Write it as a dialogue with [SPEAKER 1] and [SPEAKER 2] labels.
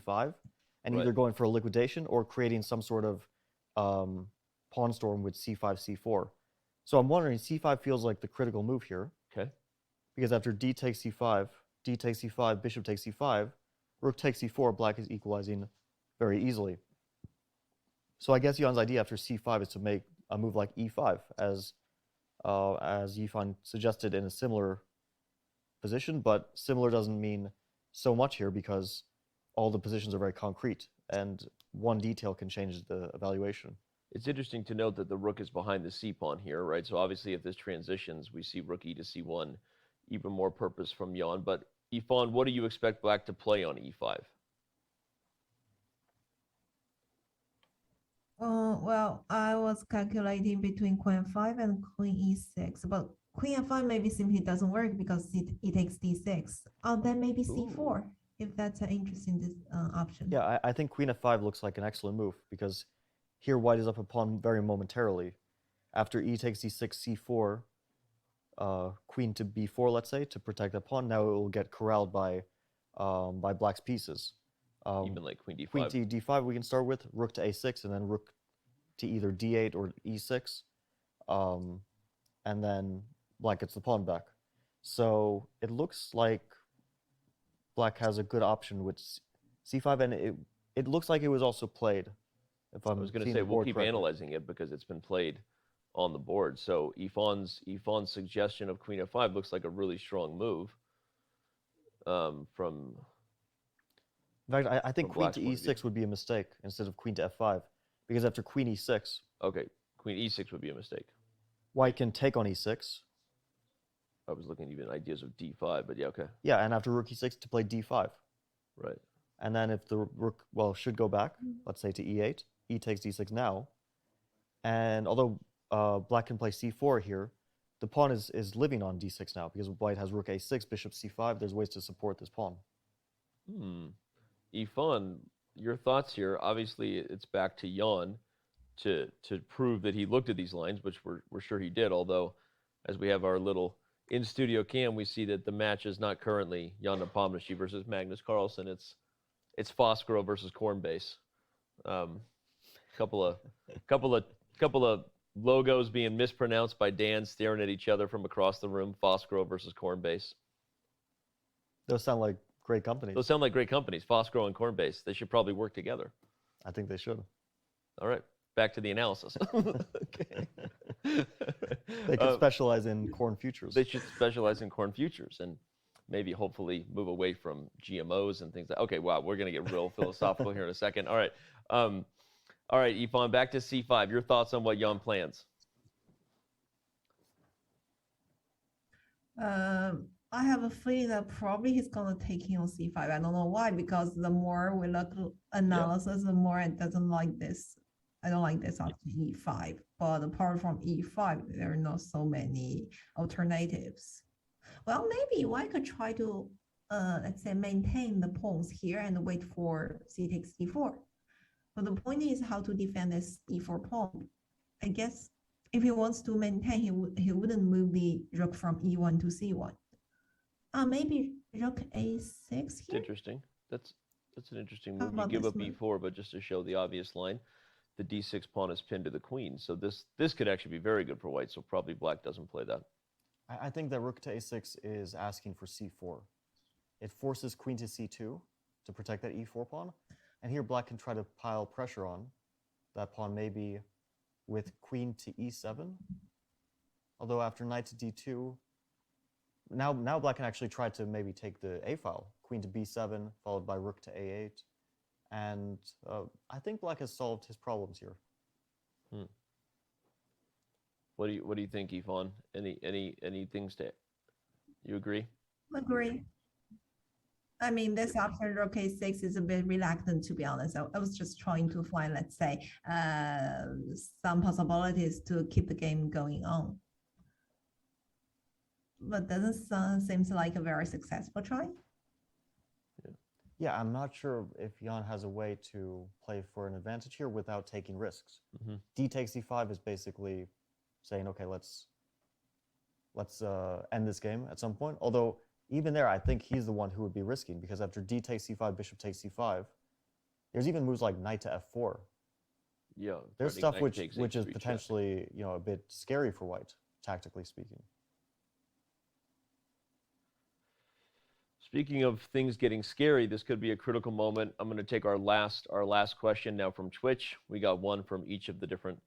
[SPEAKER 1] c5 and
[SPEAKER 2] Right.
[SPEAKER 1] either going for a liquidation or creating some sort of pawn storm with c5, c4. So I'm wondering, c5 feels like the critical move here.
[SPEAKER 2] Okay.
[SPEAKER 1] Because after d takes c5, d takes c5, bishop takes c5, rook takes c4, black is equalizing very easily. So I guess Jan's idea after c5 is to make a move like e5, as Yifan suggested in a similar position, but similar doesn't mean so much here because all the positions are very concrete, and one detail can change the evaluation.
[SPEAKER 2] It's interesting to note that the rook is behind the c-pawn here, right? So obviously if this transitions, we see rook e to c1, even more purpose from Jan. But Yifan, what do you expect black to play on e5?
[SPEAKER 3] Well, I was calculating between queen 5 and queen e6, but queen f5 maybe simply doesn't work because it takes d6. Then maybe c4, if that's an interesting option.
[SPEAKER 1] Yeah, I think queen f5 looks like an excellent move because here white is up a pawn very momentarily. After e takes d6, c4, queen to b4, let's say, to protect that pawn. Now it will get corralled by black's pieces.
[SPEAKER 2] Even like queen d5.
[SPEAKER 1] Queen to d5 we can start with, rook to a6, and then rook to either d8 or e6. And then black gets the pawn back. So it looks like black has a good option with c5, and it looks like it was also played. If
[SPEAKER 2] I was going to say, we'll keep analyzing it because it's been played on the board. So Yifan's suggestion of queen f5 looks like a really strong move from...
[SPEAKER 1] In fact, I think queen to e6 would be a mistake instead of queen to f5, because after queen e6...
[SPEAKER 2] Okay, queen e6 would be a mistake.
[SPEAKER 1] White can take on e6.
[SPEAKER 2] I was looking even ideas of d5, but yeah, okay.
[SPEAKER 1] Yeah, and after rook e6 to play d5.
[SPEAKER 2] Right.
[SPEAKER 1] And then if the rook, well, should go back, let's say to e8, e takes d6 now. And although black can play c4 here, the pawn is living on d6 now, because white has rook a6, bishop c5. There's ways to support this pawn.
[SPEAKER 2] Yifan, your thoughts here? Obviously, it's back to Jan to prove that he looked at these lines, which we're sure he did, although as we have our little in-studio cam, we see that the match is not currently Jan Nepomniachtchi versus Magnus Carlsen. It's Fosgrove versus Cornbase. Couple of logos being mispronounced by Dan, staring at each other from across the room. Fosgrove versus Cornbase.
[SPEAKER 1] Those sound like great companies.
[SPEAKER 2] Those sound like great companies, Fosgrove and Cornbase. They should probably work together.
[SPEAKER 1] I think they should.
[SPEAKER 2] All right, back to the analysis.
[SPEAKER 1] Okay. They could specialize in corn futures.
[SPEAKER 2] They should specialize in corn futures and maybe hopefully move away from GMOs and things like that. Okay, wow, we're going to get real philosophical here in a second. All right, Yifan, back to c5. Your thoughts on what Jan plans?
[SPEAKER 3] I have a feeling that probably he's going to take him on c5. I don't know why, because the more we look at analysis, the more it doesn't like this. I don't like this option e5. But apart from e5, there are not so many alternatives. Well, maybe I could try to, let's say, maintain the pawns here and wait for c takes d4. But the point is how to defend this e4 pawn. I guess if he wants to maintain, he wouldn't move the rook from e1 to c1. Maybe rook a6 here?
[SPEAKER 2] It's interesting. That's an interesting move. You give up e4, but just to show the obvious line, the d6 pawn is pinned to the queen. So this could actually be very good for white, so probably black doesn't play that.
[SPEAKER 1] I think that rook to a6 is asking for c4. It forces queen to c2 to protect that e4 pawn. And here black can try to pile pressure on that pawn, maybe with queen to e7. Although after knight to d2, now black can actually try to maybe take the a file. Queen to b7, followed by rook to a8. And I think black has solved his problems here.
[SPEAKER 2] What do you think, Yifan? Any things to... You agree?
[SPEAKER 3] Agree. I mean, this option rook a6 is a bit reluctant, to be honest. I was just trying to find, let's say, some possibilities to keep the game going on. But doesn't seem like a very successful try.
[SPEAKER 1] Yeah, I'm not sure if Jan has a way to play for an advantage here without taking risks. D takes e5 is basically saying, okay, let's end this game at some point. Although even there, I think he's the one who would be risking, because after d takes c5, bishop takes c5, There's even moves like knight to f4.
[SPEAKER 2] Yeah.
[SPEAKER 1] There's
[SPEAKER 2] threatening
[SPEAKER 1] stuff
[SPEAKER 2] knight
[SPEAKER 1] which
[SPEAKER 2] takes
[SPEAKER 1] which is
[SPEAKER 2] h3 check.
[SPEAKER 1] potentially, you know, a bit scary for white, tactically speaking.
[SPEAKER 2] Speaking of things getting scary, this could be a critical moment. I'm going to take our last question now from Twitch. We got one from each of the different